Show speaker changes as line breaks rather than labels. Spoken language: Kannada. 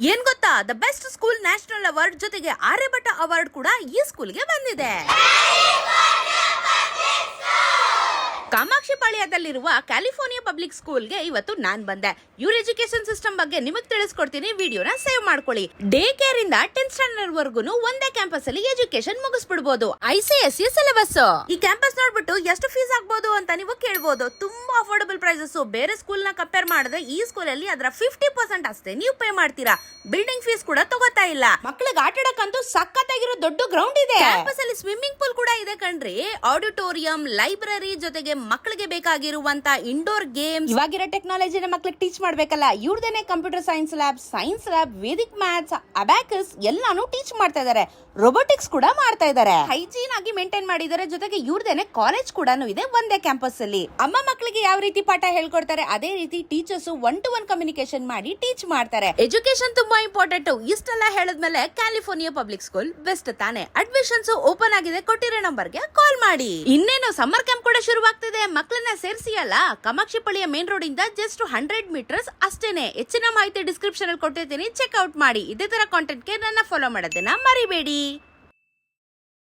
ಏನ್ ಗೊತ್ತಾ, the best school national award ಜೊತೆಗೆ ಆರ್ಯಭಟ ಅವಾರ್ಡ್ ಕೂಡ ಈ ಸ್ಕೂಲ್ಗೆ ಬಂದಿದೆ. ಕಾಮಾಕ್ಷಿಪಾಳ್ಯದಲ್ಲಿರುವ ಕ್ಯಾಲಿಫೋರ್ನಿಯಾ ಪಬ್ಲಿಕ್ ಸ್ಕೂಲ್ಗೆ ಇವತ್ತು ನಾನ್ ಬಂದೆ. ಇವ್ರ ಎಜುಕೇಶನ್ ಸಿಸ್ಟಮ್ ಬಗ್ಗೆ ನಿಮಗ್ ತಿಳಿಸ್ಕೊಡ್ತೀನಿ. ವಿಡಿಯೋನ ಸೇವ್ ಮಾಡ್ಕೊಳ್ಳಿ. ಡೇ ಕೇರ್ ಇಂದ 10th ಸ್ಟ್ಯಾಂಡರ್ಡ್ ವರ್ಗುನು ಒಂದೇ ಕ್ಯಾಂಪಸ್ ಅಲ್ಲಿ ಎಜುಕೇಶನ್ ಮುಗಿಸ್ಬಿಡಬಹುದು. ICSE syllabus. ಈ ಕ್ಯಾಂಪಸ್ ನೋಡ್ಬಿಟ್ಟು ಎಷ್ಟು ಫೀಸ್ ಆಗ್ಬಹುದು ಅಂತ ನೀವು ಕೇಳ್ಬೋದು. ತುಂಬಾ ಅಫೋರ್ಡಬಲ್ ಪ್ರೈಸಸ್. ಬೇರೆ ಸ್ಕೂಲ್ ನ ಕಂಪೇರ್ ಮಾಡಿದ್ರೆ ಈ ಸ್ಕೂಲ್ ಅಲ್ಲಿ ಅದರ 50% ಅಷ್ಟೇ ನೀವು ಪೇ ಮಾಡ್ತೀರಾ. ಬಿಲ್ಡಿಂಗ್ ಫೀಸ್ ಕೂಡ ತಗೋತಾ ಇಲ್ಲ. ಮಕ್ಕಳಿಗೆ ಆಟ ಆಡಕ್ಕಂತೂ ಸಖತ್ತಾಗಿರೋ ದೊಡ್ಡ ಗ್ರೌಂಡ್ ಇದೆ. ಕ್ಯಾಂಪಸ್ ಅಲ್ಲಿ ಸ್ವಿಮ್ಮಿಂಗ್ ಪೂಲ್ ಕೂಡ ಇದೆ ಕಣ್ರಿ. ಆಡಿಟೋರಿಯಂ, ಲೈಬ್ರರಿ ಜೊತೆಗೆ ಮಕ್ಕಳಿಗೆ ಬೇಕಾಗಿರುವಂತ ಇಂಡೋರ್ ಗೇಮ್ಸ್. ಇವಾಗಿರೋ ಟೆಕ್ನಾಲಜಿನ ಮಕ್ಕಳಿಗೆ ಟೀಚ್ ಮಾಡ್ಬೇಕಲ್ಲ, ಇವ್ರದೇನೆ computer science lab, Vedic maths, abacus ಎಲ್ಲಾನು ಟೀಚ್ ಮಾಡ್ತಾ ಇದಾರೆ. ರೋಬೋಟಿಕ್ಸ್ ಕೂಡ ಮಾಡ್ತಾ ಇದಾರೆ. ಹೈಜೀನ್ ಆಗಿ ಮೇಂಟೈನ್ ಮಾಡಿದ್ದಾರೆ. ಜೊತೆಗೆ ಇವ್ರದೇನೆ ಕಾಲೇಜ್ ಕೂಡ ಇದೆ ಒಂದೇ ಕ್ಯಾಂಪಸ್ ಅಲ್ಲಿ. ಅಮ್ಮ ಮಕ್ಕಳಿಗೆ ಯಾವ ರೀತಿ ಪಾಠ ಹೇಳ್ಕೊಡ್ತಾರೆ ಅದೇ ರೀತಿ ಟೀಚರ್ಸ್ 1-to-1 ಕಮ್ಯುನಿಕೇಶನ್ ಮಾಡಿ ಟೀಚ್ ಮಾಡ್ತಾರೆ. ಎಜುಕೇಶನ್ ತುಂಬಾ ಇಂಪಾರ್ಟೆಂಟ್. ಇಷ್ಟೆಲ್ಲ ಹೇಳಿದ್ಮೇಲೆ ಕ್ಯಾಲಿಫೋರ್ನಿಯಾ ಪಬ್ಲಿಕ್ ಸ್ಕೂಲ್ ಬೆಸ್ಟ್ ತಾನೆ. ಅಡ್ಮಿಷನ್ಸ್ ಓಪನ್ ಆಗಿದೆ. ಕೊಟ್ಟಿರೋ ನಂಬರ್ಗೆ ಕಾಲ್ ಮಾಡಿ. ಇನ್ನೇನು ಸಮ್ಮರ್ ಕ್ಯಾಂಪ್ ಕೂಡ ಶುರುವಾಗ್ತಿದೆ. ಮಕ್ಕಳನ್ನ ಸೇರಿಸಿ ಅಲ್ಲ. ಕಾಮಾಕ್ಷಿಪಾಳ್ಯ ಮೇನ್ ರೋಡ್ ಇಂದ ಜಸ್ಟ್ 100 ಮೀಟರ್ಸ್ ಅಷ್ಟೇನೆ. ಹೆಚ್ಚಿನ ಮಾಹಿತಿ ಡಿಸ್ಕ್ರಿಪ್ಷನ್ ಅಲ್ಲಿ ಕೊಟ್ಟಿರ್ತೀನಿ, ಚೆಕ್ ಔಟ್ ಮಾಡಿ. ಇದೇ ತರ ಕಾಂಟೆಂಟ್ ಗೆ ನನ್ನ ಫಾಲೋ ಮಾಡೋದನ್ನ ಮರಿಬೇಡಿ.